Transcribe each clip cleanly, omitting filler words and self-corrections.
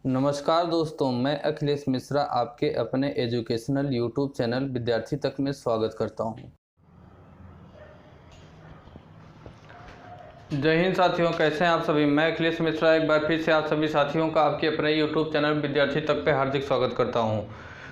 नमस्कार दोस्तों, मैं अखिलेश मिश्रा आपके अपने एजुकेशनल यूट्यूब चैनल विद्यार्थी तक में स्वागत करता हूं। जय हिंद साथियों, कैसे हैं आप सभी। मैं अखिलेश मिश्रा एक बार फिर से आप सभी साथियों का आपके अपने यूट्यूब चैनल विद्यार्थी तक पे हार्दिक स्वागत करता हूं।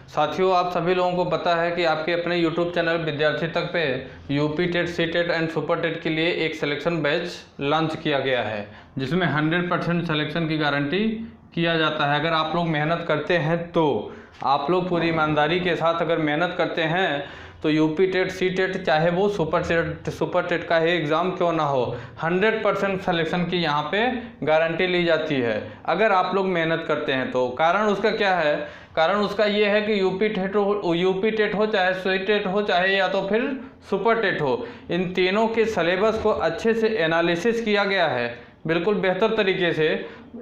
साथियों, आप सभी लोगों को पता है कि आपके अपने यूट्यूब चैनल विद्यार्थी तक पे UP TET, C TET and super TET के लिए एक सिलेक्शन बैच लॉन्च किया गया है, जिसमें 100% सिलेक्शन की गारंटी किया जाता है। अगर आप लोग मेहनत करते हैं तो आप लोग पूरी ईमानदारी के साथ अगर मेहनत करते हैं तो यूपी टेट, सी टेट, चाहे वो सुपर टेट का ही एग्ज़ाम क्यों ना हो, 100% सिलेक्शन की यहाँ पे गारंटी ली जाती है अगर आप लोग मेहनत करते हैं तो। कारण उसका क्या है? कारण उसका ये है कि यूपी टेट हो चाहे सी टेट हो चाहे या तो फिर सुपर टेट हो, इन तीनों के सिलेबस को अच्छे से एनालिसिस किया गया है, बिल्कुल बेहतर तरीके से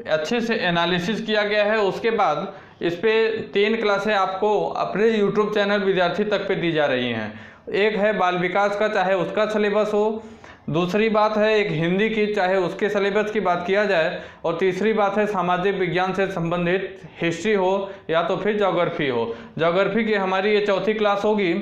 अच्छे से एनालिसिस किया गया है। उसके बाद इस पे 3 क्लासें आपको अपने यूट्यूब चैनल विद्यार्थी तक पे दी जा रही हैं। एक है बाल विकास का, चाहे उसका सिलेबस हो, दूसरी बात है एक हिंदी की, चाहे उसके सिलेबस की बात किया जाए, और तीसरी बात है सामाजिक विज्ञान से संबंधित हिस्ट्री हो या तो फिर ज्योग्राफी हो। ज्योग्राफी की हमारी ये 4थी क्लास होगी।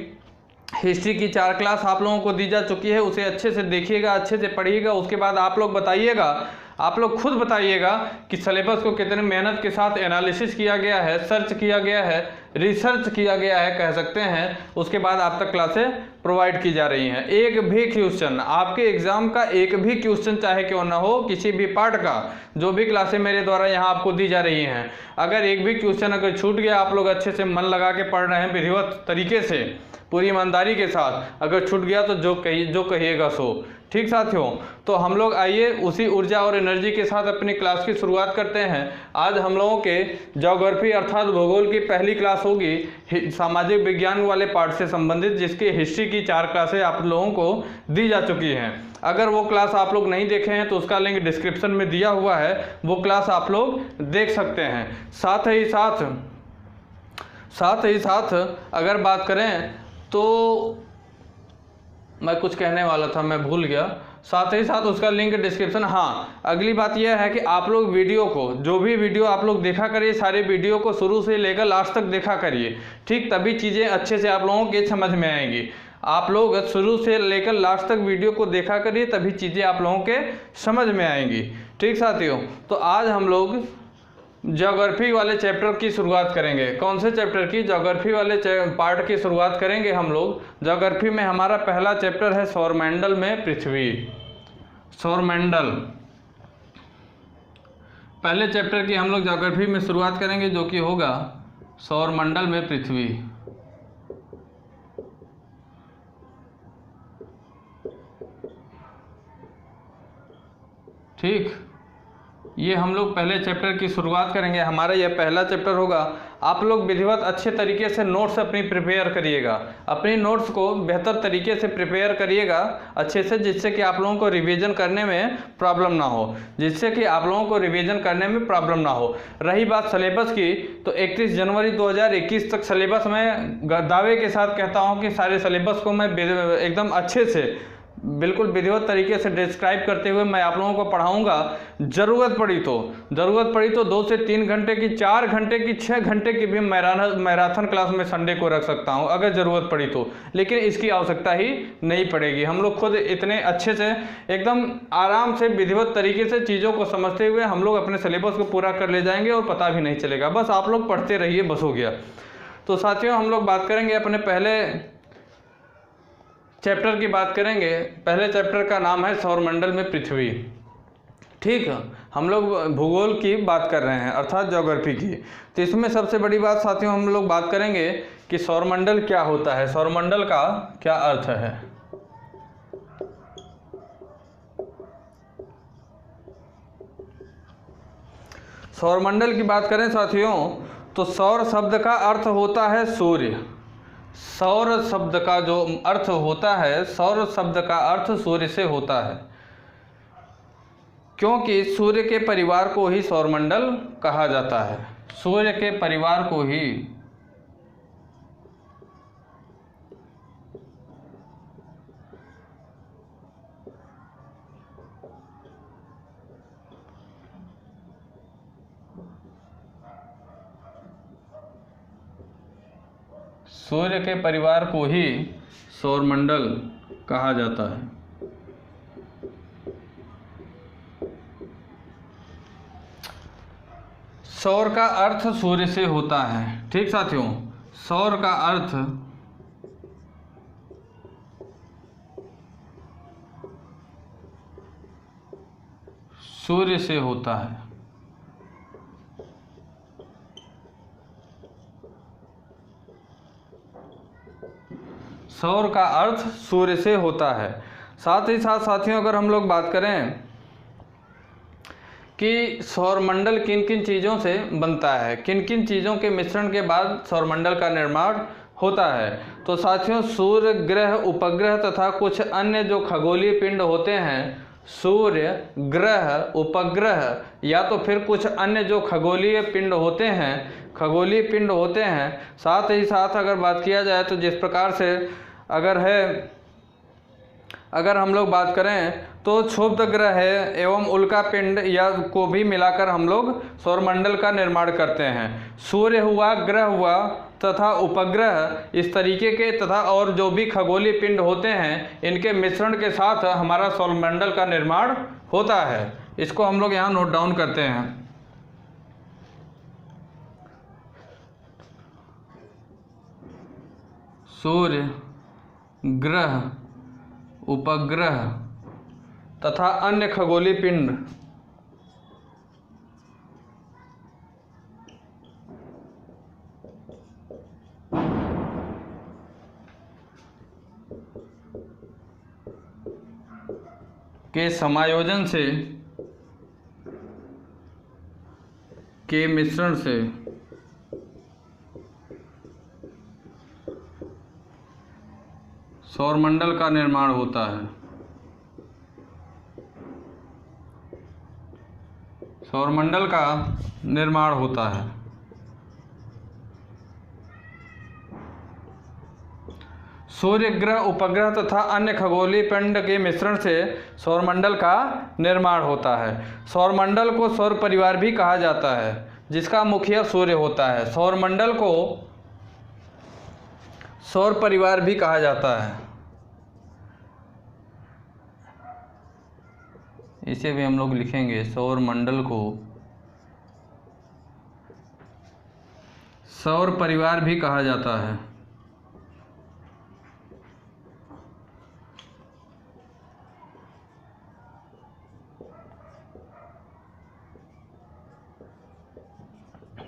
हिस्ट्री की 4 क्लास आप लोगों को दी जा चुकी है, उसे अच्छे से देखिएगा, अच्छे से पढ़िएगा। उसके बाद आप लोग बताइएगा, आप लोग खुद बताइएगा कि सिलेबस को कितने मेहनत के साथ एनालिसिस किया गया है, सर्च किया गया है, रिसर्च किया गया है कह सकते हैं। उसके बाद आप तक क्लासें प्रोवाइड की जा रही हैं। एक भी क्वेश्चन, आपके एग्जाम का एक भी क्वेश्चन चाहे क्यों ना हो, किसी भी पार्ट का, जो भी क्लासें मेरे द्वारा यहाँ आपको दी जा रही हैं, अगर एक भी क्वेश्चन अगर छूट गया, आप लोग अच्छे से मन लगा के पढ़ रहे हैं विधिवत तरीके से, पूरी ईमानदारी के साथ, अगर छूट गया तो जो कहिएगा सो। ठीक साथियों, तो हम लोग आइए उसी ऊर्जा और एनर्जी के साथ अपनी क्लास की शुरुआत करते हैं। आज हम लोगों के ज्योग्राफी अर्थात भूगोल की पहली क्लास होगी सामाजिक विज्ञान वाले पार्ट से संबंधित, जिसकी हिस्ट्री की 4 क्लासें आप लोगों को दी जा चुकी हैं। अगर वो क्लास आप लोग नहीं देखे हैं तो उसका लिंक डिस्क्रिप्शन में दिया हुआ है, वो क्लास आप लोग देख सकते हैं। साथ ही साथ अगर बात करें तो मैं कुछ कहने वाला था, मैं भूल गया। साथ ही साथ उसका लिंक डिस्क्रिप्शन। हाँ, अगली बात यह है कि आप लोग वीडियो को, जो भी वीडियो आप लोग देखा करिए, सारे वीडियो को शुरू से लेकर लास्ट तक देखा करिए। ठीक, तभी चीज़ें अच्छे से आप लोगों के समझ में आएंगी। आप लोग शुरू से लेकर लास्ट तक वीडियो को देखा करिए, तभी चीज़ें आप लोगों के समझ में आएंगी। ठीक साथियों, तो आज हम लोग ज्योग्राफी वाले चैप्टर की शुरुआत करेंगे। कौन से चैप्टर की? ज्योग्राफी वाले पार्ट की शुरुआत करेंगे हम लोग। ज्योग्राफी में हमारा पहला चैप्टर है सौरमंडल में पृथ्वी। सौरमंडल पहले चैप्टर की हम लोग ज्योग्राफी में शुरुआत करेंगे, जो कि होगा सौरमंडल में पृथ्वी। ठीक, ये हम लोग पहले चैप्टर की शुरुआत करेंगे। हमारा यह पहला चैप्टर होगा। आप लोग विधिवत अच्छे तरीके से नोट्स अपनी प्रिपेयर करिएगा, अपनी नोट्स को बेहतर तरीके से प्रिपेयर करिएगा अच्छे से, जिससे कि आप लोगों को रिवीजन करने में प्रॉब्लम ना हो, रही बात सिलेबस की, तो 31 जनवरी 2021 तक सिलेबस में दावे के साथ कहता हूँ कि सारे सिलेबस को मैं एकदम अच्छे से, बिल्कुल विधिवत तरीके से डिस्क्राइब करते हुए मैं आप लोगों को पढ़ाऊंगा। ज़रूरत पड़ी तो 2 से 3 घंटे की, 4 घंटे की, 6 घंटे की भी मैराथन क्लास में संडे को रख सकता हूं अगर ज़रूरत पड़ी तो, लेकिन इसकी आवश्यकता ही नहीं पड़ेगी। हम लोग खुद इतने अच्छे से एकदम आराम से विधिवत तरीके से चीज़ों को समझते हुए हम लोग अपने सिलेबस को पूरा कर ले जाएंगे और पता भी नहीं चलेगा। बस आप लोग पढ़ते रहिए, बस हो गया। तो साथियों, हम लोग बात करेंगे अपने पहले चैप्टर की बात करेंगे। पहले चैप्टर का नाम है सौरमंडल में पृथ्वी। ठीक है, हम लोग भूगोल की बात कर रहे हैं अर्थात ज्योग्राफी की। तो इसमें सबसे बड़ी बात साथियों हम लोग बात करेंगे कि सौरमंडल क्या होता है, सौरमंडल का क्या अर्थ है। सौरमंडल की बात करें साथियों, तो सौर शब्द का अर्थ होता है सूर्य। सौर शब्द का जो अर्थ होता है, सौर शब्द का अर्थ सूर्य से होता है, क्योंकि सूर्य के परिवार को ही सौरमंडल कहा जाता है। सूर्य के परिवार को ही सूर्य के परिवार को ही सौरमंडल कहा जाता है। सौर का अर्थ सूर्य से होता है। ठीक साथियों, सौर का अर्थ सूर्य से होता है। सौर का अर्थ सूर्य से होता है। साथ ही साथ साथियों, अगर हम लोग बात करें कि सौरमंडल किन किन चीज़ों से बनता है, किन किन चीज़ों के मिश्रण के बाद सौरमंडल का निर्माण होता है, तो साथियों सूर्य, ग्रह, उपग्रह तथा कुछ अन्य जो खगोलीय पिंड होते हैं, सूर्य, ग्रह, उपग्रह या तो फिर कुछ अन्य जो खगोलीय पिंड होते हैं, साथ ही साथ अगर बात किया जाए तो जिस प्रकार से अगर हम लोग बात करें तो क्षुब्ध ग्रह एवं उल्का पिंड या को भी मिलाकर हम लोग सौरमंडल का निर्माण करते हैं। सूर्य हुआ, ग्रह हुआ तथा उपग्रह इस तरीके के तथा और जो भी खगोलीय पिंड होते हैं, इनके मिश्रण के साथ हमारा सौरमंडल का निर्माण होता है। इसको हम लोग यहाँ नोट डाउन करते हैं। सूर्य, ग्रह, उपग्रह तथा अन्य खगोलीय पिंड के समायोजन से, के मिश्रण से सौरमंडल का निर्माण होता है। सौरमंडल का निर्माण होता है। सूर्य, ग्रह, उपग्रह तथा अन्य खगोलीय पिंड के मिश्रण से सौरमंडल का निर्माण होता है। सौरमंडल को सौर परिवार भी कहा जाता है, जिसका मुखिया सूर्य होता है। सौरमंडल को सौर परिवार भी कहा जाता है। इसे भी हम लोग लिखेंगे, सौरमंडल को सौर परिवार भी कहा जाता है।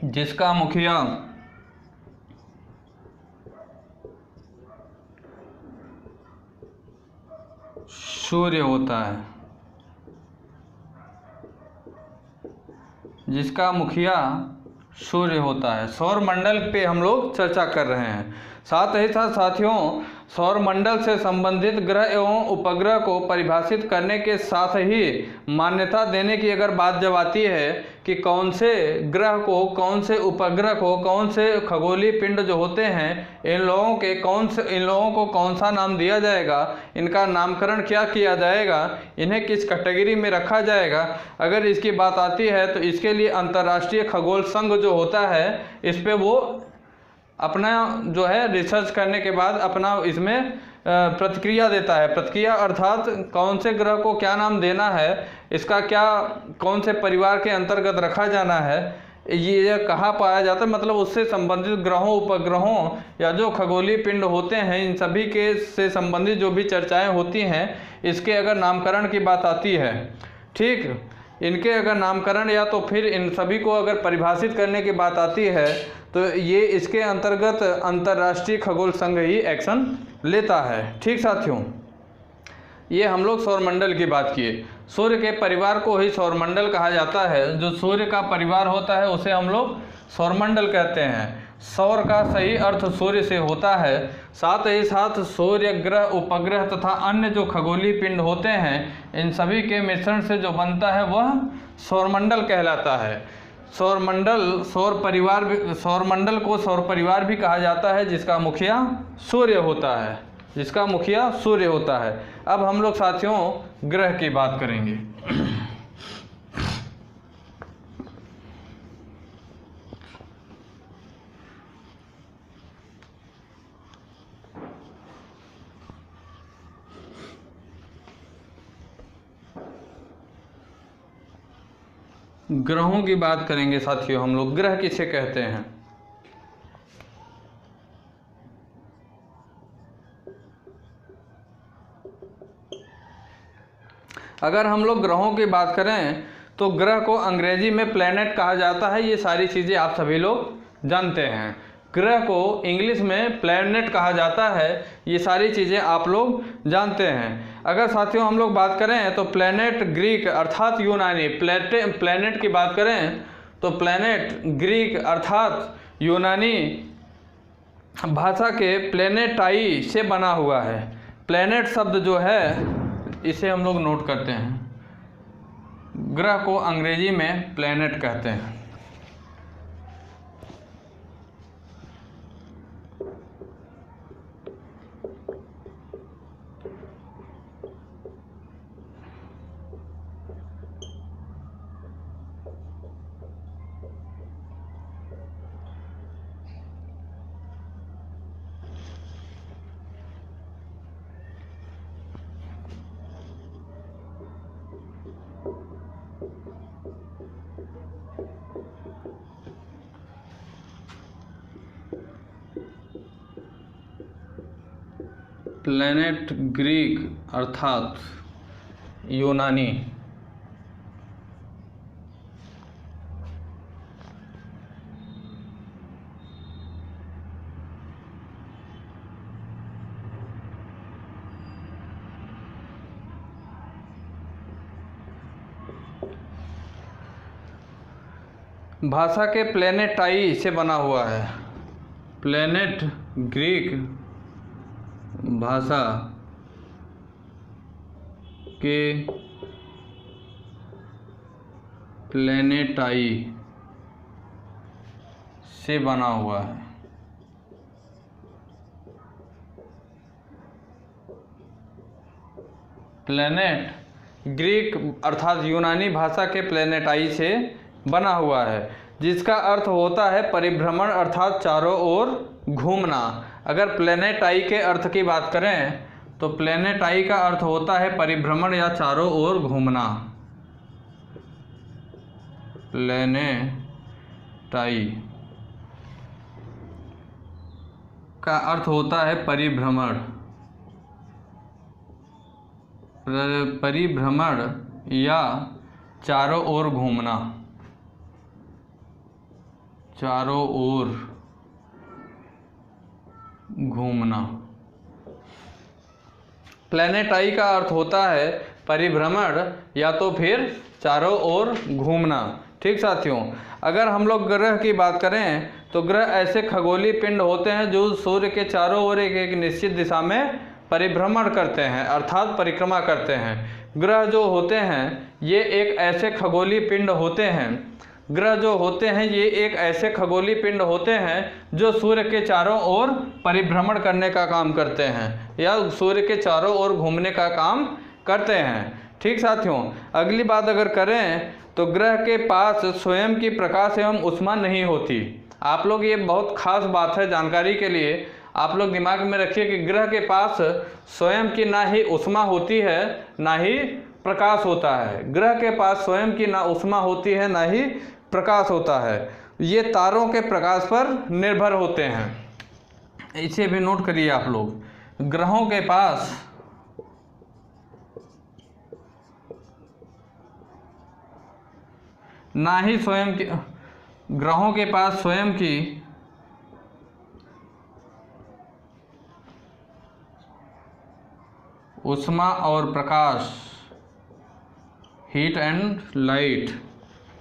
जिसका मुखिया सूर्य होता है। जिसका मुखिया सूर्य होता है। सौरमंडल पे हम लोग चर्चा कर रहे हैं। साथ ही साथ साथियों, सौरमंडल से संबंधित ग्रह एवं उपग्रह को परिभाषित करने के साथ ही मान्यता देने की अगर बात जब आती है कि कौन से ग्रह को, कौन से उपग्रह को, कौन से खगोलीय पिंड जो होते हैं, इन लोगों को कौन सा नाम दिया जाएगा, इनका नामकरण क्या किया जाएगा, इन्हें किस कैटेगरी में रखा जाएगा, अगर इसकी बात आती है तो इसके लिए अंतर्राष्ट्रीय खगोल संघ जो होता है, इस पे वो अपना जो है रिसर्च करने के बाद अपना इसमें प्रतिक्रिया देता है। प्रतिक्रिया अर्थात कौन से ग्रह को क्या नाम देना है, इसका क्या, कौन से परिवार के अंतर्गत रखा जाना है, ये कहाँ पाया जाता है, मतलब उससे संबंधित ग्रहों, उपग्रहों या जो खगोलीय पिंड होते हैं, इन सभी के से संबंधित जो भी चर्चाएं होती हैं, इसके अगर नामकरण की बात आती है, ठीक, इनके अगर नामकरण या तो फिर इन सभी को अगर परिभाषित करने की बात आती है, तो ये इसके अंतर्गत अंतर्राष्ट्रीय खगोल संघ ही एक्शन लेता है। ठीक साथियों, ये हम लोग सौरमंडल की बात किए। सूर्य के परिवार को ही सौरमंडल कहा जाता है। जो सूर्य का परिवार होता है उसे हम लोग सौरमंडल कहते हैं। सौर का सही अर्थ सूर्य से होता है। साथ ही साथ सूर्य, ग्रह, उपग्रह तथा अन्य जो खगोलीय पिंड होते हैं, इन सभी के मिश्रण से जो बनता है वह सौरमंडल कहलाता है। सौरमंडल को सौर परिवार भी कहा जाता है, जिसका मुखिया सूर्य होता है। जिसका मुखिया सूर्य होता है। अब हम लोग साथियों ग्रह की बात करेंगे। ग्रहों की बात करेंगे साथियों हम लोग। ग्रह किसे कहते हैं? अगर हम लोग ग्रहों की बात करें तो ग्रह को अंग्रेजी में प्लैनेट कहा जाता है। ये सारी चीज़ें आप सभी लोग जानते हैं। ग्रह को इंग्लिश में प्लैनेट कहा जाता है। ये सारी चीज़ें आप लोग जानते हैं। अगर साथियों हम लोग बात करें तो प्लैनेट ग्रीक अर्थात यूनानी, प्लैनेट की बात करें तो प्लैनेट ग्रीक अर्थात यूनानी भाषा के प्लैनेटाई से बना हुआ है। प्लैनेट शब्द जो है इसे हम लोग नोट करते हैं। ग्रह को अंग्रेजी में प्लैनेट कहते हैं। प्लैनेट ग्रीक अर्थात यूनानी। भाषा के प्लैनेटाई से बना हुआ है। प्लैनेट ग्रीक भाषा के प्लैनेटाई से बना हुआ है। प्लैनेट ग्रीक अर्थात यूनानी भाषा के प्लैनेटाई से बना हुआ है, जिसका अर्थ होता है परिभ्रमण अर्थात चारों ओर घूमना। अगर प्लैनेटाई के अर्थ की बात करें तो प्लैनेटाई का अर्थ होता है परिभ्रमण या चारों ओर घूमना। प्लैनेटाई का अर्थ होता है परिभ्रमण, परिभ्रमण या चारों ओर घूमना, चारों ओर घूमना। प्लैनेटाई का अर्थ होता है परिभ्रमण या तो फिर चारों ओर घूमना। ठीक साथियों, अगर हम लोग ग्रह की बात करें तो ग्रह ऐसे खगोलीय पिंड होते हैं जो सूर्य के चारों ओर एक निश्चित दिशा में परिभ्रमण करते हैं अर्थात परिक्रमा करते हैं। ग्रह जो होते हैं ये एक ऐसे खगोलीय पिंड होते हैं, ग्रह जो होते हैं ये एक ऐसे खगोलीय पिंड होते हैं जो सूर्य के चारों ओर परिभ्रमण करने का काम करते हैं या सूर्य के चारों ओर घूमने का काम करते हैं। ठीक साथियों, अगली बात अगर करें तो ग्रह के पास स्वयं की प्रकाश एवं ऊष्मा नहीं होती। आप लोग ये बहुत खास बात है, जानकारी के लिए आप लोग दिमाग में रखिए कि ग्रह के पास स्वयं की ना ही ऊष्मा होती है ना ही प्रकाश होता है। ग्रह के पास स्वयं की ना ऊष्मा होती है ना ही प्रकाश होता है। ये तारों के प्रकाश पर निर्भर होते हैं। इसे भी नोट करिए आप लोग। ग्रहों के पास ना ही स्वयं की, ग्रहों के पास स्वयं की ऊष्मा और प्रकाश, हीट एंड लाइट,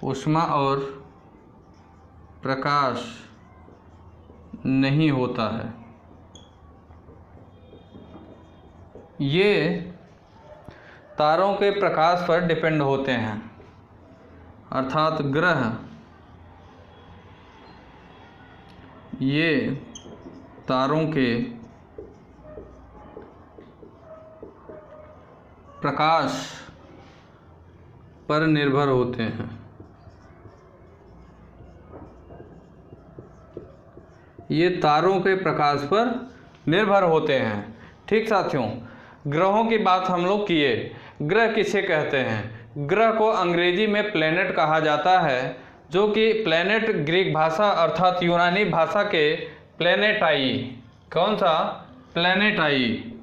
ऊष्मा और प्रकाश नहीं होता है। ये तारों के प्रकाश पर डिपेंड होते हैं अर्थात ग्रह ये तारों के प्रकाश पर निर्भर होते हैं। ये तारों के प्रकाश पर निर्भर होते हैं। ठीक साथियों, ग्रहों की बात हम लोग किए। ग्रह किसे कहते हैं? ग्रह को अंग्रेजी में प्लेनेट कहा जाता है, जो कि प्लेनेट ग्रीक भाषा अर्थात यूनानी भाषा के प्लेनेटाई, कौन सा, प्लेनेटाई,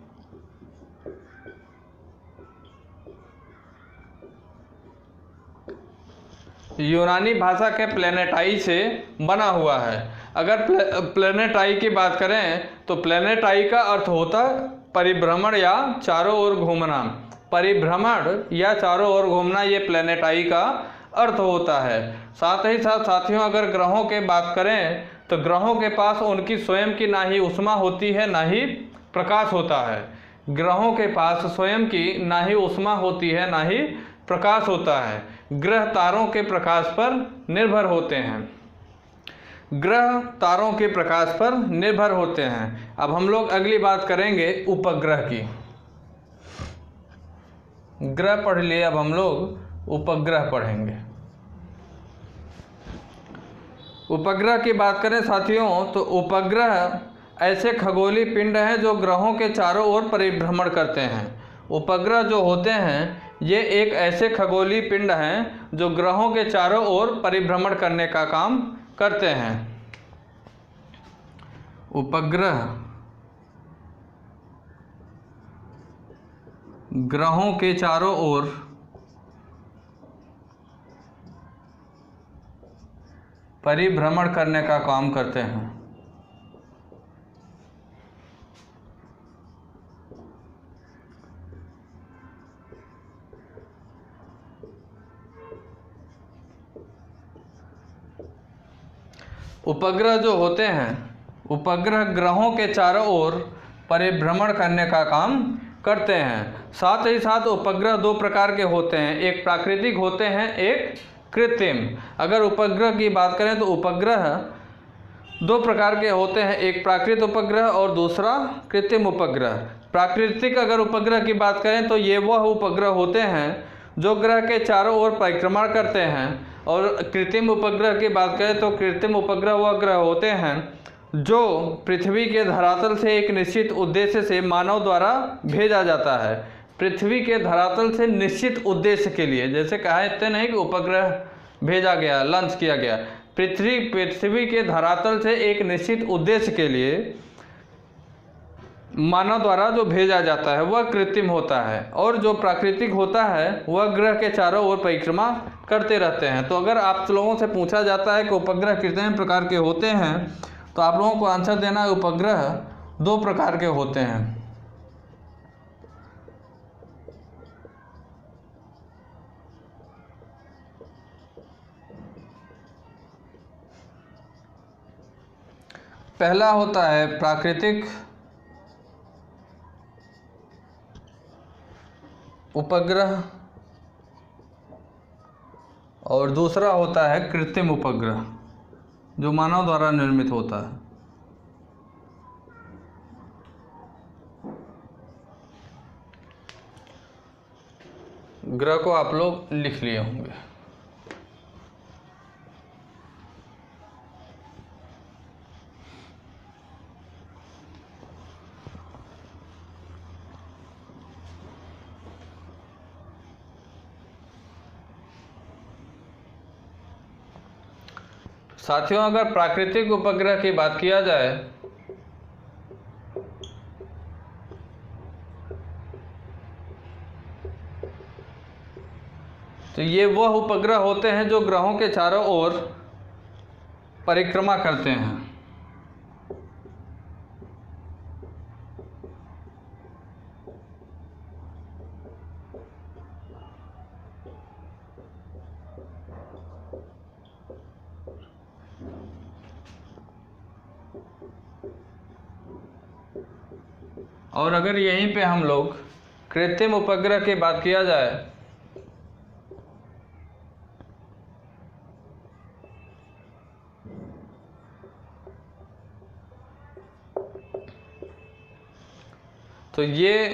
यूनानी भाषा के प्लेनेटाई से बना हुआ है। अगर प्लेनेटाई की बात करें तो प्लेनेटाई का अर्थ होता है परिभ्रमण या चारों ओर घूमना। परिभ्रमण या चारों ओर घूमना ये प्लेनेटाई का अर्थ होता है। साथ ही साथ साथियों, अगर ग्रहों के बात करें तो ग्रहों के पास उनकी स्वयं की ना ही ऊष्मा होती है ना ही प्रकाश होता है। ग्रहों के पास स्वयं की ना ही ऊष्मा होती है ना ही प्रकाश होता है। ग्रह तारों के प्रकाश पर निर्भर होते हैं। ग्रह तारों के प्रकाश पर निर्भर होते हैं। अब हम लोग अगली बात करेंगे उपग्रह की। ग्रह पढ़ लिए, अब हम लोग उपग्रह पढ़ेंगे। उपग्रह की बात करें साथियों तो उपग्रह ऐसे खगोलीय पिंड हैं जो ग्रहों के चारों ओर परिभ्रमण करते हैं। उपग्रह जो होते हैं ये एक ऐसे खगोलीय पिंड हैं जो ग्रहों के चारों ओर परिभ्रमण करने का काम करते हैं। उपग्रह ग्रहों के चारों ओर परिभ्रमण करने का काम करते हैं। उपग्रह जो होते हैं, उपग्रह ग्रहों के चारों ओर परिभ्रमण करने का काम करते हैं। साथ ही साथ उपग्रह दो प्रकार के होते हैं, एक प्राकृतिक होते हैं, एक कृत्रिम। अगर उपग्रह की बात करें तो उपग्रह दो प्रकार के होते हैं, एक प्राकृतिक उपग्रह और दूसरा कृत्रिम उपग्रह। प्राकृतिक अगर उपग्रह की बात करें तो ये वह उपग्रह होते हैं जो ग्रह के चारों ओर परिक्रमा करते हैं। और कृत्रिम उपग्रह की बात करें तो कृत्रिम उपग्रह वह ग्रह होते हैं जो पृथ्वी के धरातल से एक निश्चित उद्देश्य से मानव द्वारा भेजा जाता है। पृथ्वी के धरातल से निश्चित उद्देश्य के लिए, जैसे कहा इतने नहीं कि उपग्रह भेजा गया, लॉन्च किया गया, पृथ्वी के धरातल से एक निश्चित उद्देश्य के लिए मानव द्वारा जो भेजा जाता है वह कृत्रिम होता है। और जो प्राकृतिक होता है वह ग्रह के चारों ओर परिक्रमा करते रहते हैं। तो अगर आप लोगों से पूछा जाता है कि उपग्रह कितने प्रकार के होते हैं तो आप लोगों को आंसर देना है उपग्रह दो प्रकार के होते हैं। पहला होता है प्राकृतिक उपग्रह और दूसरा होता है कृत्रिम उपग्रह जो मानव द्वारा निर्मित होता है। ग्रह को आप लोग लिख लिए होंगे। साथियों, अगर प्राकृतिक उपग्रह की बात किया जाए तो ये वह उपग्रह होते हैं जो ग्रहों के चारों ओर परिक्रमा करते हैं। और अगर यहीं पे हम लोग कृत्रिम उपग्रह की बात किया जाए तो ये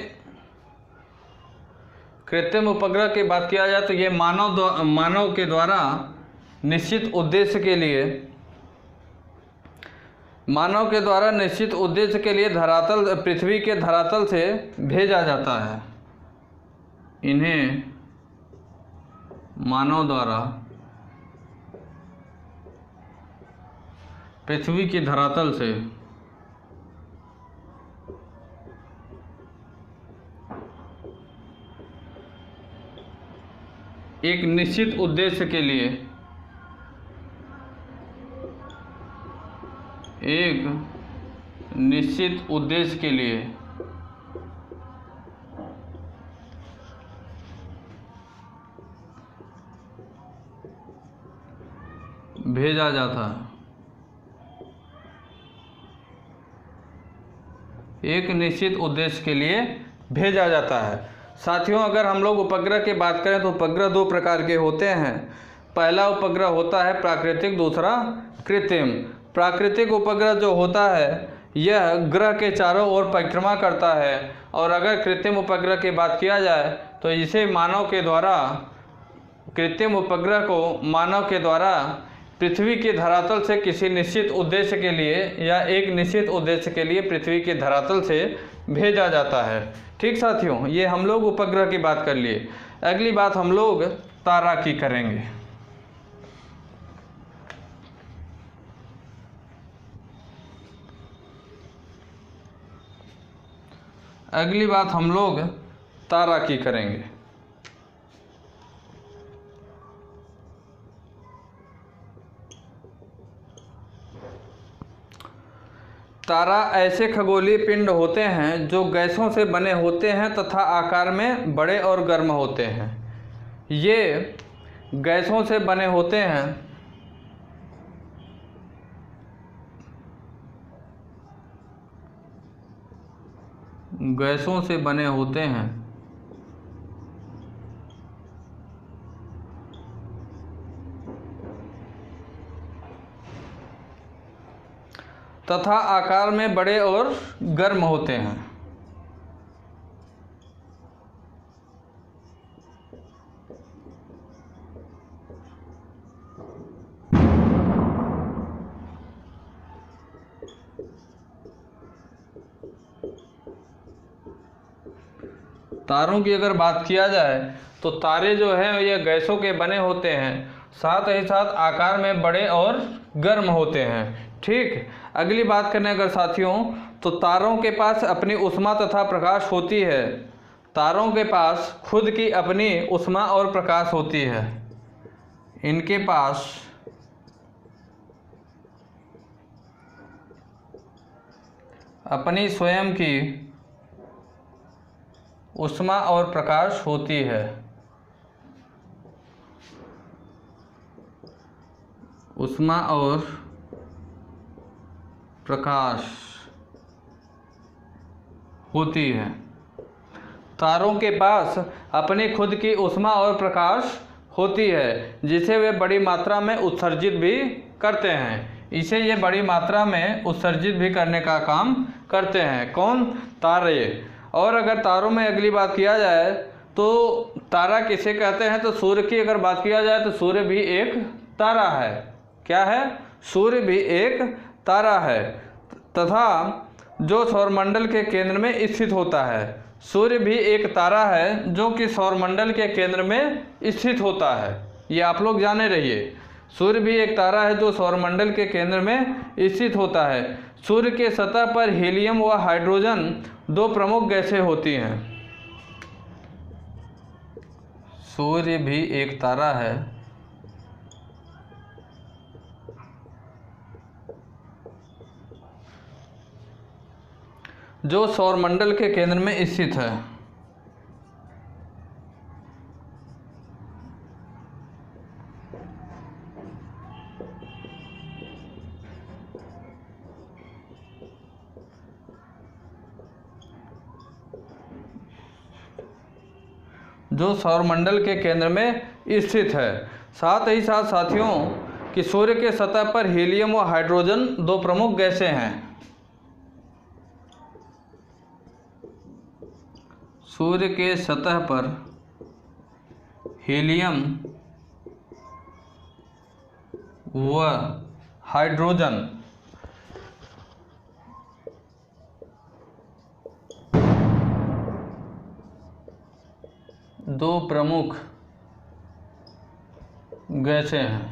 कृत्रिम उपग्रह की बात किया जाए तो ये मानव के द्वारा निश्चित उद्देश्य के लिए धरातल पृथ्वी के धरातल से भेजा जाता है। इन्हें मानव द्वारा पृथ्वी की धरातल से एक निश्चित उद्देश्य के लिए भेजा जाता है। एक निश्चित उद्देश्य के लिए भेजा जाता है। साथियों, अगर हम लोग उपग्रह की बात करें तो उपग्रह दो प्रकार के होते हैं। पहला उपग्रह होता है प्राकृतिक, दूसरा कृत्रिम। प्राकृतिक उपग्रह जो होता है यह ग्रह के चारों ओर परिक्रमा करता है, और अगर कृत्रिम उपग्रह की बात किया जाए तो इसे कृत्रिम उपग्रह को मानव के द्वारा पृथ्वी की धरातल से किसी निश्चित उद्देश्य के लिए या एक निश्चित उद्देश्य के लिए पृथ्वी की धरातल से भेजा जाता है। ठीक साथियों, ये हम लोग उपग्रह की बात कर लिए। अगली बात हम लोग तारा की करेंगे। अगली बात हम लोग तारा की करेंगे। तारा ऐसे खगोलीय पिंड होते हैं जो गैसों से बने होते हैं तथा आकार में बड़े और गर्म होते हैं। ये गैसों से बने होते हैं तथा आकार में बड़े और गर्म होते हैं। तारों की अगर बात किया जाए तो तारे जो हैं ये गैसों के बने होते हैं, साथ ही साथ आकार में बड़े और गर्म होते हैं। ठीक, अगली बात करें अगर साथियों तो तारों के पास अपनी ऊष्मा तथा प्रकाश होती है। तारों के पास खुद की अपनी ऊष्मा और प्रकाश होती है। इनके पास अपनी स्वयं की ऊष्मा और प्रकाश होती है। ऊष्मा और प्रकाश होती है। तारों के पास अपनी खुद की ऊष्मा और प्रकाश होती है जिसे वे बड़ी मात्रा में उत्सर्जित भी करते हैं। इसे ये बड़ी मात्रा में उत्सर्जित भी करने का काम करते हैं। कौन? तारे। और अगर तारों में अगली बात किया जाए तो तारा किसे कहते हैं, तो सूर्य की अगर बात किया जाए तो सूर्य भी एक तारा है। क्या है? सूर्य भी एक तारा है तथा जो सौरमंडल के केंद्र में स्थित होता है। सूर्य भी एक तारा है जो कि सौरमंडल के केंद्र में स्थित होता है। ये आप लोग जाने रहिए, सूर्य भी एक तारा है जो सौरमंडल के केंद्र में स्थित होता है। सूर्य के सतह पर हीलियम व हाइड्रोजन दो प्रमुख गैसें होती हैं। सूर्य भी एक तारा है जो सौरमंडल के केंद्र में स्थित है। जो सौरमंडल के केंद्र में स्थित है। साथ ही साथ साथियों कि सूर्य के सतह पर हीलियम व हाइड्रोजन दो प्रमुख गैसें हैं। सूर्य के सतह पर हीलियम व हाइड्रोजन दो प्रमुख गैसें हैं।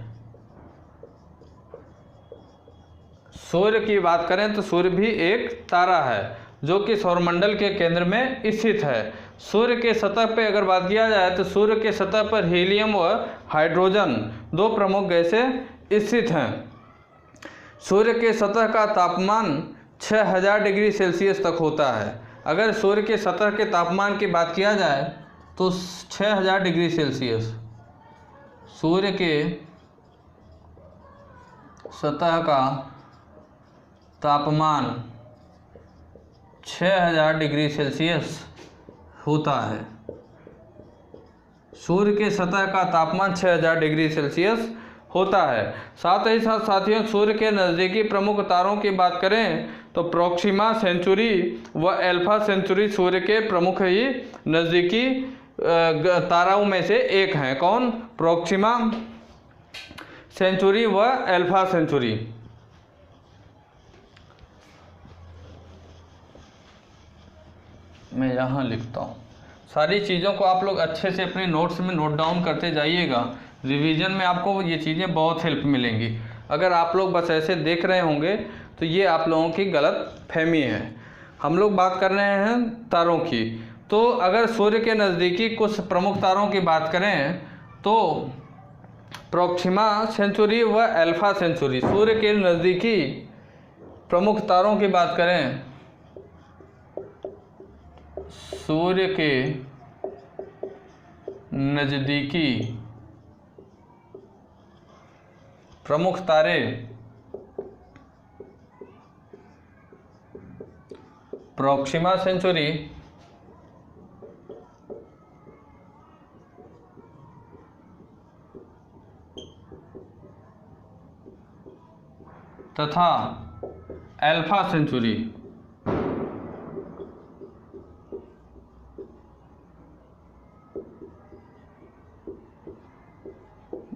सूर्य की बात करें तो सूर्य भी एक तारा है जो कि सौरमंडल के केंद्र में स्थित है। सूर्य के सतह पर अगर बात किया जाए तो सूर्य के सतह पर हीलियम व हाइड्रोजन दो प्रमुख गैसें स्थित हैं। सूर्य के सतह का तापमान 6000 डिग्री सेल्सियस तक होता है। अगर सूर्य के सतह के तापमान की बात किया जाए तो 6000 डिग्री सेल्सियस सूर्य के सतह का तापमान 6000 डिग्री सेल्सियस होता है। सूर्य के सतह का तापमान 6000 डिग्री सेल्सियस होता है। साथ ही साथ साथियों, सूर्य के नज़दीकी प्रमुख तारों की बात करें तो प्रोक्सिमा सेंचुरी व एल्फा सेंचुरी सूर्य के प्रमुख ही नज़दीकी ताराओं में से एक हैं। कौन? प्रोक्सिमा सेंचुरी व एल्फा सेंचुरी। मैं यहाँ लिखता हूँ। सारी चीज़ों को आप लोग अच्छे से अपने नोट्स में नोट डाउन करते जाइएगा। रिवीजन में आपको ये चीज़ें बहुत हेल्प मिलेंगी। अगर आप लोग बस ऐसे देख रहे होंगे तो ये आप लोगों की गलत फहमी है। हम लोग बात कर रहे हैं तारों की। तो अगर सूर्य के नज़दीकी कुछ प्रमुख तारों की बात करें तो प्रोक्सिमा सेंचुरी व एल्फा सेंचुरी। सूर्य के नज़दीकी प्रमुख तारों की बात करें, सूर्य के नज़दीकी प्रमुख तारे प्रोक्सिमा सेंचुरी तथा एल्फा सेंचुरी।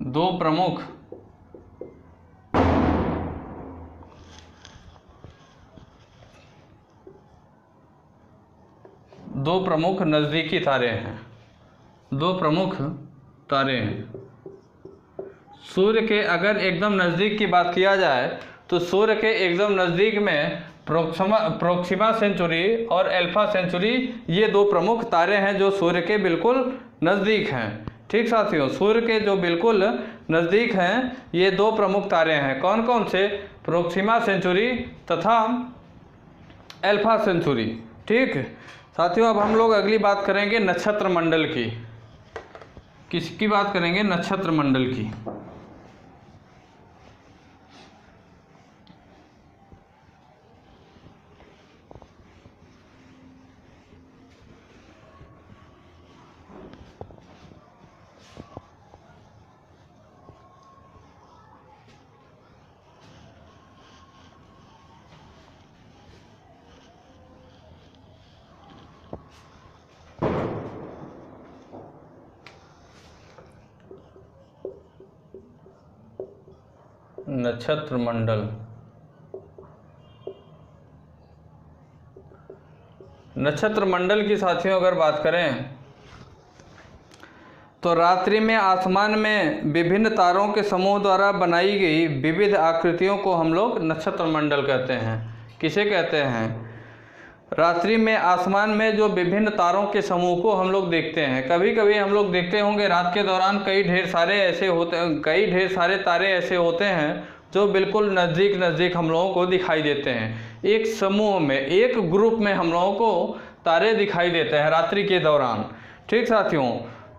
दो प्रमुख नज़दीकी तारे हैं। दो प्रमुख तारे हैं। सूर्य के अगर एकदम नज़दीक की बात किया जाए तो सूर्य के एकदम नज़दीक में प्रोक्सिमा सेंचुरी और एल्फा सेंचुरी ये दो प्रमुख तारे हैं जो सूर्य के बिल्कुल नज़दीक हैं। ठीक साथियों, सूर्य के जो बिल्कुल नज़दीक हैं ये दो प्रमुख तारे हैं। कौन कौन से? प्रोक्सिमा सेंचुरी तथा एल्फा सेंचुरी। ठीक साथियों, अब हम लोग अगली बात करेंगे नक्षत्र मंडल की। किसकी बात करेंगे? नक्षत्र मंडल की। नक्षत्र मंडल। नक्षत्र मंडल की साथियों अगर बात करें तो रात्रि में आसमान में विभिन्न तारों के समूह द्वारा बनाई गई विविध आकृतियों को हम लोग नक्षत्र मंडल कहते हैं। किसे कहते हैं? रात्रि में आसमान में जो विभिन्न तारों के समूह को हम लोग देखते हैं। कभी कभी हम लोग देखते होंगे रात के दौरान कई ढेर सारे तारे ऐसे होते हैं जो बिल्कुल नज़दीक हम लोगों को दिखाई देते हैं। एक समूह में, एक ग्रुप में हम लोगों को तारे दिखाई देते हैं रात्रि के दौरान। ठीक साथियों,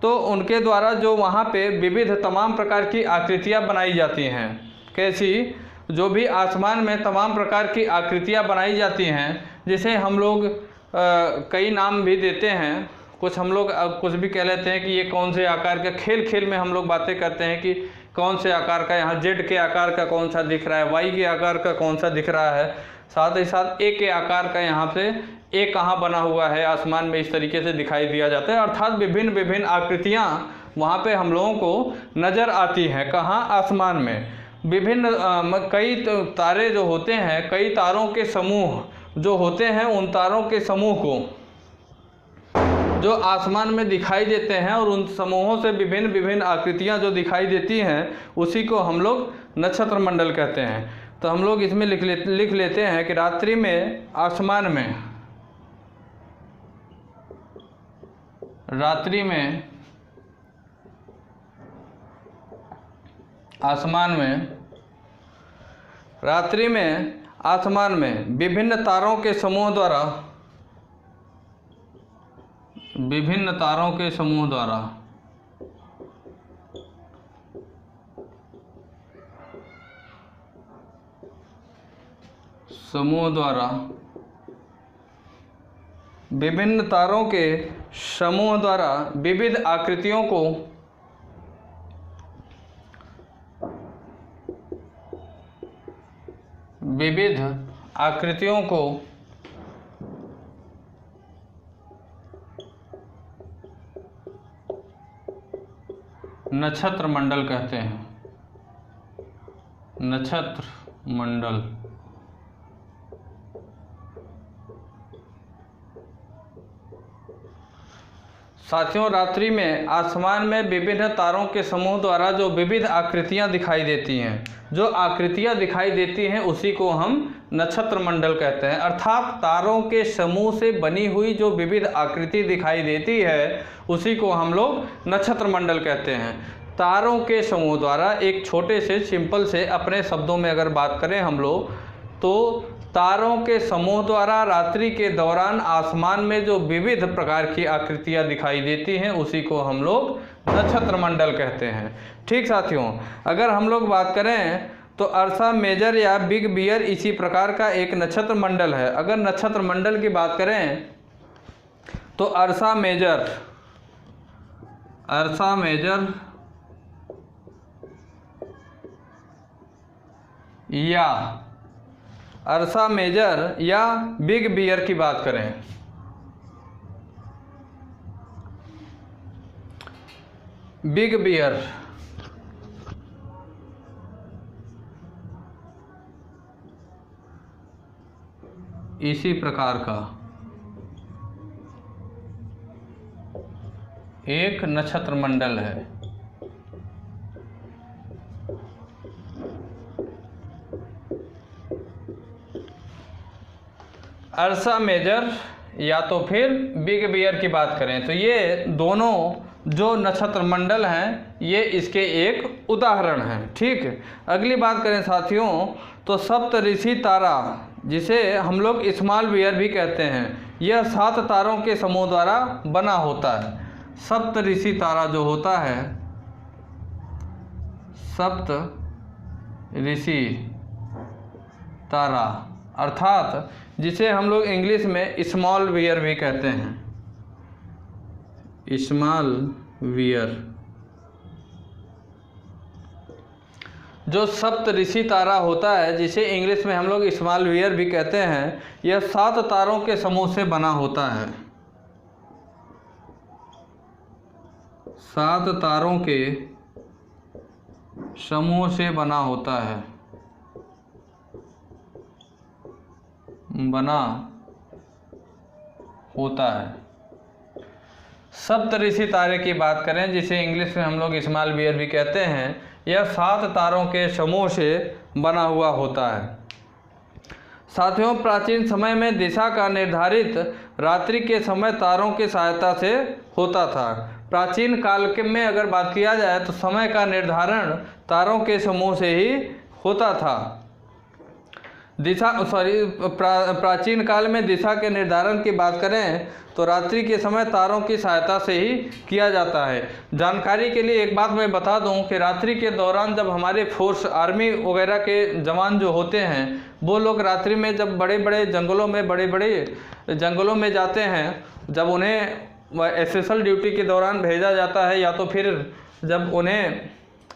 तो उनके द्वारा जो वहाँ पे विविध तमाम प्रकार की आकृतियाँ बनाई जाती हैं। कैसी? जो भी आसमान में तमाम प्रकार की आकृतियाँ बनाई जाती हैं, जिसे हम लोग कई नाम भी देते हैं। कुछ हम लोग कुछ भी कह लेते हैं कि ये कौन से आकार का, खेल में हम लोग बातें करते हैं कि कौन से आकार का, यहाँ जेड के आकार का कौन सा दिख रहा है, वाई के आकार का कौन सा दिख रहा है, साथ ही साथ ए के आकार का यहाँ पे ए कहाँ बना हुआ है आसमान में, इस तरीके से दिखाई दिया जाता है। अर्थात विभिन्न आकृतियाँ वहाँ पे हम लोगों को नज़र आती हैं। कहाँ? आसमान में। विभिन्न कई तारे जो होते हैं, कई तारों के समूह जो होते हैं, उन तारों के समूह को जो आसमान में दिखाई देते हैं और उन समूहों से विभिन्न विभिन्न आकृतियां जो दिखाई देती हैं उसी को हम लोग नक्षत्र मंडल कहते हैं। तो हम लोग इसमें लिख लेते हैं कि रात्रि में आसमान में, रात्रि में आसमान में, रात्रि में आसमान में विभिन्न तारों के समूह द्वारा, विभिन्न तारों के समूह द्वारा विभिन्न तारों के समूह द्वारा विविध आकृतियों को नक्षत्र मंडल कहते हैं। नक्षत्र मंडल। साथियों, रात्रि में आसमान में विभिन्न तारों के समूह द्वारा जो विविध आकृतियां दिखाई देती हैं, जो आकृतियां दिखाई देती हैं उसी को हम नक्षत्र मंडल कहते हैं। अर्थात तारों के समूह से बनी हुई जो विविध आकृति दिखाई देती है उसी को हम लोग नक्षत्र मंडल कहते हैं। तारों के समूह द्वारा, एक छोटे से सिंपल से अपने शब्दों में अगर बात करें हम लोग, तो तारों के समूह द्वारा रात्रि के दौरान आसमान में जो विविध प्रकार की आकृतियां दिखाई देती हैं उसी को हम लोग नक्षत्र मंडल कहते हैं। ठीक साथियों, अगर हम लोग बात करें तो अर्सा मेजर या बिग बियर इसी प्रकार का एक नक्षत्र मंडल है। अगर नक्षत्र मंडल की बात करें तो अर्सा मेजर या बिग बियर की बात करें, बिग बियर इसी प्रकार का एक नक्षत्र मंडल है। अर्सा मेजर या तो फिर बिग बियर की बात करें तो ये दोनों जो नक्षत्र मंडल हैं ये इसके एक उदाहरण हैं। ठीक, अगली बात करें साथियों तो सप्तऋषि तारा, जिसे हम लोग स्मॉल बियर भी कहते हैं, यह 7 तारों के समूह द्वारा बना होता है। सप्तऋषि तारा जो होता है, सप्तऋषि तारा, अर्थात जिसे हम लोग इंग्लिश में स्मॉल बियर भी कहते हैं, स्मॉल बियर, जो सप्तऋषि तारा होता है जिसे इंग्लिश में हम लोग स्मॉल बियर भी कहते हैं, यह 7 तारों के समूह से बना होता है। 7 तारों के समूह से बना होता है, सप्तऋषि तारे की बात करें जिसे इंग्लिश में हम लोग स्मॉल बियर भी कहते हैं, यह 7 तारों के समूह से बना हुआ होता है। साथियों, प्राचीन समय में दिशा का निर्धारित रात्रि के समय तारों की सहायता से होता था। प्राचीन काल के में अगर बात किया जाए तो समय का निर्धारण तारों के समूह से ही होता था। प्राचीन काल में दिशा के निर्धारण की बात करें तो रात्रि के समय तारों की सहायता से ही किया जाता है। जानकारी के लिए एक बात मैं बता दूं कि रात्रि के दौरान जब हमारे फोर्स, आर्मी वगैरह के जवान जो होते हैं वो लोग रात्रि में जब बड़े बड़े जंगलों में जाते हैं, जब उन्हें एसएसएल ड्यूटी के दौरान भेजा जाता है या तो फिर जब उन्हें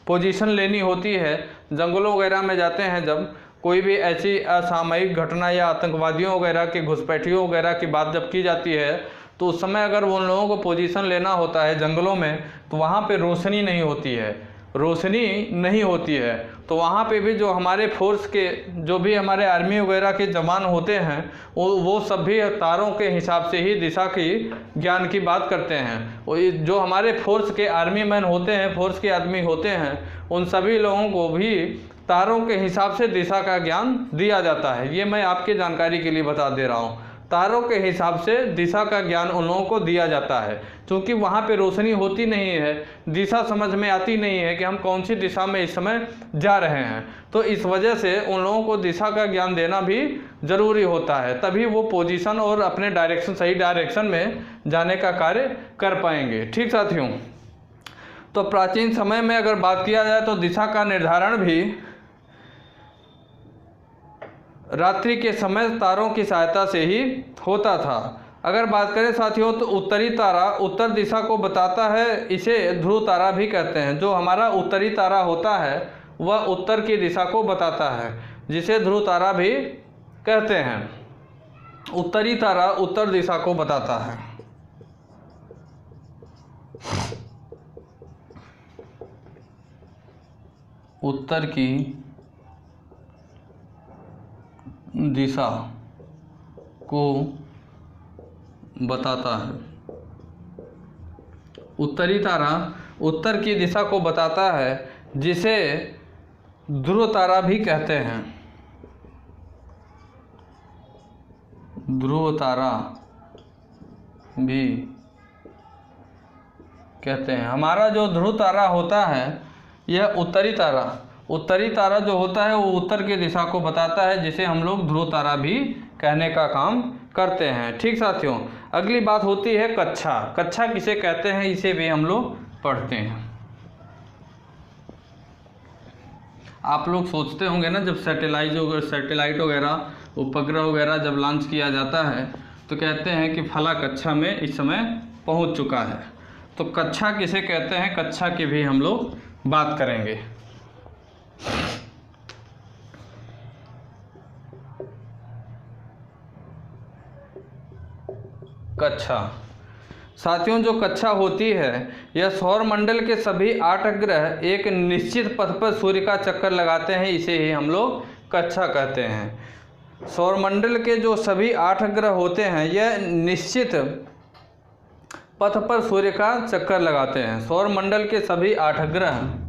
पोजीशन लेनी होती है, जंगलों वगैरह में जाते हैं, जब कोई भी ऐसी असामयिक घटना या आतंकवादियों वगैरह की घुसपैठियों वगैरह की बात जब की जाती है तो उस समय अगर उन लोगों को पोजीशन लेना होता है जंगलों में तो वहाँ पे रोशनी नहीं होती है, रोशनी नहीं होती है। तो वहाँ पे भी जो हमारे फोर्स के जो भी हमारे आर्मी वगैरह के जवान होते हैं वो सब भी तारों के हिसाब से ही दिशा की ज्ञान की बात करते हैं। जो हमारे फोर्स के आर्मी मैन होते हैं, फोर्स के आदमी होते हैं, उन सभी लोगों को भी तारों के हिसाब से दिशा का ज्ञान दिया जाता है। ये मैं आपके जानकारी के लिए बता दे रहा हूँ। तारों के हिसाब से दिशा का ज्ञान उन लोगों को दिया जाता है, क्योंकि वहाँ पे रोशनी होती नहीं है, दिशा समझ में आती नहीं है कि हम कौन सी दिशा में इस समय जा रहे हैं। तो इस वजह से उन लोगों को दिशा का ज्ञान देना भी ज़रूरी होता है, तभी वो पोजीशन और अपने डायरेक्शन, सही डायरेक्शन में जाने का कार्य कर पाएंगे। ठीक साथियों, तो प्राचीन समय में अगर बात किया जाए तो दिशा का निर्धारण भी रात्रि के समय तारों की सहायता से ही होता था। अगर बात करें साथियों तो उत्तरी तारा उत्तर दिशा को बताता है, इसे ध्रुव तारा भी कहते हैं। जो हमारा उत्तरी तारा होता है वह उत्तर की दिशा को बताता है, जिसे ध्रुव तारा भी कहते हैं। उत्तरी तारा उत्तर दिशा को बताता है। उत्तर की दिशा को बताता है। उत्तरी तारा उत्तर की दिशा को बताता है, जिसे ध्रुव तारा भी कहते हैं। ध्रुव तारा भी कहते हैं। हमारा जो ध्रुव तारा होता है यह उत्तरी तारा जो होता है वो उत्तर की दिशा को बताता है, जिसे हम लोग ध्रुव तारा भी कहने का काम करते हैं। ठीक साथियों, अगली बात होती है कक्षा। कक्षा किसे कहते हैं, इसे भी हम लोग पढ़ते हैं। आप लोग सोचते होंगे ना, जब सैटेलाइट वगैरह उपग्रह वगैरह जब लॉन्च किया जाता है तो कहते हैं कि फला कक्षा में इस समय पहुंच चुका है। तो कक्षा किसे कहते हैं, कक्षा की भी हम लोग बात करेंगे। कक्षा साथियों, जो कक्षा होती है यह सौर मंडल के सभी 8 ग्रह एक निश्चित पथ पर सूर्य का चक्कर लगाते हैं, इसे ही हम लोग कक्षा कहते हैं। सौर मंडल के जो सभी 8 ग्रह होते हैं यह निश्चित पथ पर सूर्य का चक्कर लगाते हैं। सौर मंडल के सभी 8 ग्रह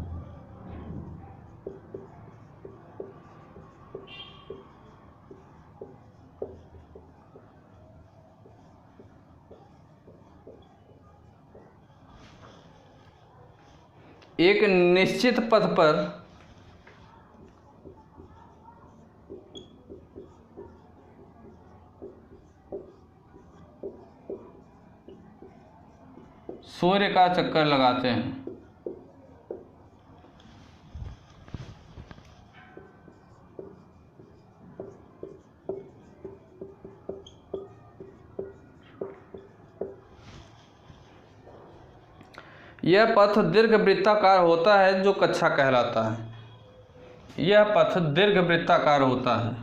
एक निश्चित पथ पर सूर्य का चक्कर लगाते हैं। यह पथ दीर्घ वृत्ताकार होता है, जो कक्षा कहलाता है। यह पथ दीर्घ वृत्ताकार होता है।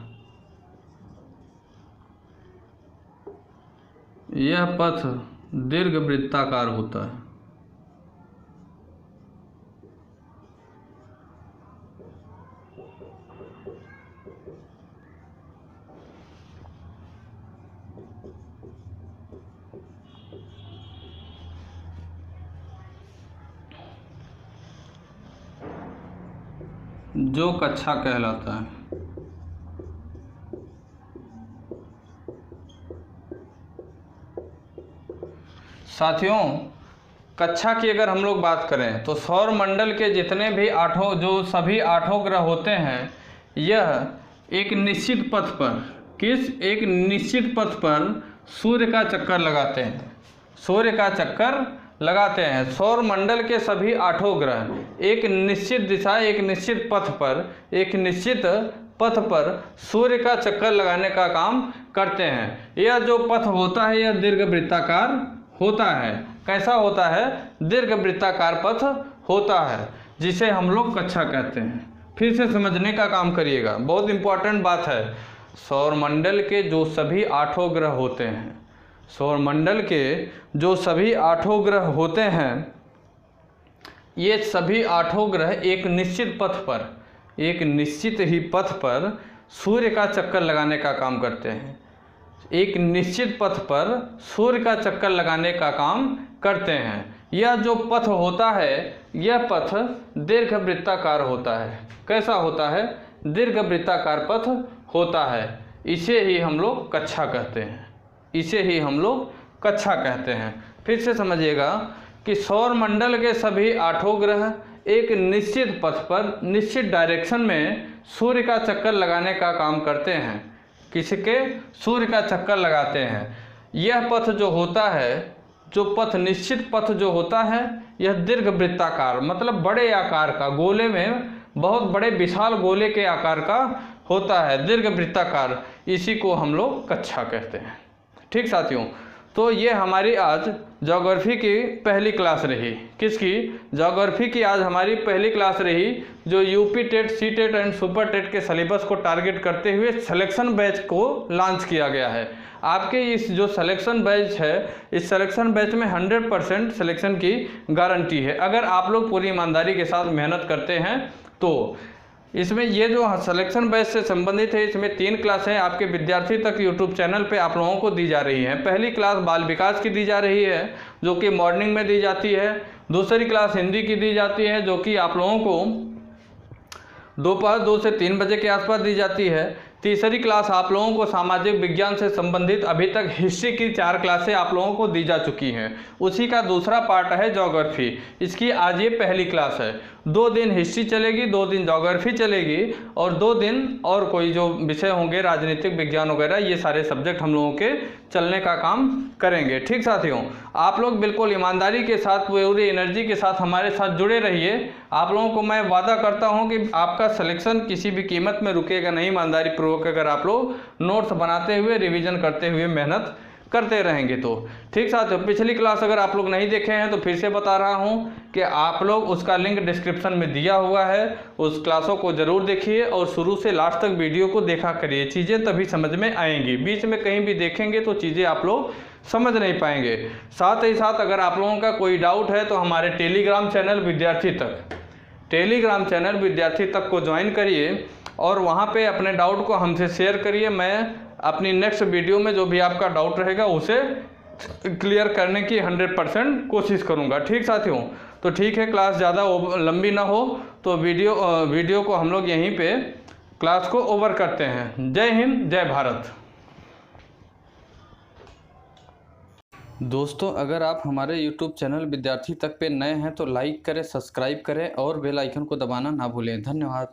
यह पथ दीर्घ वृत्ताकार होता है। जो कक्षा कहलाता है। साथियों, कक्षा की अगर हम लोग बात करें तो सौर मंडल के जितने भी सभी आठों ग्रह होते हैं यह एक निश्चित पथ पर एक निश्चित पथ पर सूर्य का चक्कर लगाते हैं। सूर्य का चक्कर लगाते हैं। सौर मंडल के सभी 8 ग्रह एक निश्चित दिशा, एक निश्चित पथ पर सूर्य का चक्कर लगाने का काम करते हैं। यह जो पथ होता है यह दीर्घ वृत्ताकार होता है। कैसा होता है? दीर्घ वृत्ताकार पथ होता है, जिसे हम लोग कक्षा कहते हैं। फिर से समझने का काम करिएगा, बहुत इंपॉर्टेंट बात है। सौर मंडल के जो सभी 8 ग्रह होते हैं, सौर मंडल के जो सभी 8 ग्रह होते हैं ये सभी 8 ग्रह एक निश्चित पथ पर सूर्य का चक्कर लगाने का काम करते हैं। एक निश्चित पथ पर सूर्य का चक्कर लगाने का काम करते हैं। यह जो पथ होता है, यह पथ दीर्घवृत्ताकार होता है। कैसा होता है? दीर्घवृत्ताकार पथ होता है। इसे ही हम लोग कक्षा कहते हैं। फिर से समझिएगा कि सौर मंडल के सभी 8 ग्रह एक निश्चित पथ पर, निश्चित डायरेक्शन में सूर्य का चक्कर लगाने का काम करते हैं। किसके? सूर्य का चक्कर लगाते हैं। यह पथ जो होता है, निश्चित पथ जो होता है, यह दीर्घवृत्ताकार मतलब बड़े आकार का, गोले में बहुत बड़े विशाल गोले के आकार का होता है, दीर्घवृत्ताकार। इसी को हम लोग कक्षा कहते हैं। ठीक साथियों, तो ये हमारी आज ज्योग्राफी की पहली क्लास रही। किसकी? ज्योग्राफी की आज हमारी पहली क्लास रही, जो UP TET, C TET and super TET के सिलेबस को टारगेट करते हुए सिलेक्शन बैच को लॉन्च किया गया है। आपके इस जो सिलेक्शन बैच है, इस सिलेक्शन बैच में 100% सिलेक्शन की गारंटी है। अगर आप लोग पूरी ईमानदारी के साथ मेहनत करते हैं तो इसमें ये जो सिलेक्शन बैच से संबंधित है, इसमें 3 क्लासें आपके विद्यार्थी तक यूट्यूब चैनल पे आप लोगों को दी जा रही हैं। पहली क्लास बाल विकास की दी जा रही है, जो कि मॉर्निंग में दी जाती है। दूसरी क्लास हिंदी की दी जाती है, जो कि आप लोगों को दोपहर 2 से 3 बजे के आसपास दी जाती है। तीसरी क्लास आप लोगों को सामाजिक विज्ञान से संबंधित अभी तक हिस्ट्री की 4 क्लासें आप लोगों को दी जा चुकी हैं। उसी का दूसरा पार्ट है ज्योग्राफी। इसकी आज ये पहली क्लास है। 2 दिन हिस्ट्री चलेगी, 2 दिन ज्योग्राफी चलेगी और 2 दिन और कोई जो विषय होंगे, राजनीतिक विज्ञान वगैरह, ये सारे सब्जेक्ट हम लोगों के चलने का काम करेंगे। ठीक साथियों, आप लोग बिल्कुल ईमानदारी के साथ, पूरी एनर्जी के साथ हमारे साथ जुड़े रहिए। आप लोगों को मैं वादा करता हूँ कि आपका सिलेक्शन किसी भी कीमत में रुकेगा नहीं। ईमानदारी पूर्वक अगर आप लोग नोट्स बनाते हुए, रिवीजन करते हुए मेहनत करते रहेंगे तो। ठीक साथियों, पिछली क्लास अगर आप लोग नहीं देखे हैं तो फिर से बता रहा हूं कि आप लोग उसका लिंक डिस्क्रिप्शन में दिया हुआ है, उस क्लासों को ज़रूर देखिए और शुरू से लास्ट तक वीडियो को देखा करिए। चीज़ें तभी समझ में आएंगी। बीच में कहीं भी देखेंगे तो चीज़ें आप लोग समझ नहीं पाएंगे। साथ ही साथ अगर आप लोगों का कोई डाउट है तो हमारे टेलीग्राम चैनल विद्यार्थी तक को ज्वाइन करिए और वहाँ पे अपने डाउट को हमसे शेयर करिए। मैं अपनी नेक्स्ट वीडियो में जो भी आपका डाउट रहेगा उसे क्लियर करने की 100% कोशिश करूँगा। ठीक साथियों, तो ठीक है, क्लास ज़्यादा लंबी ना हो तो वीडियो को हम लोग यहीं पे क्लास को ओवर करते हैं। जय हिंद, जय भारत। दोस्तों, अगर आप हमारे YouTube चैनल विद्यार्थी तक पे नए हैं तो लाइक करें, सब्सक्राइब करें और बेल आइकन को दबाना ना भूलें। धन्यवाद।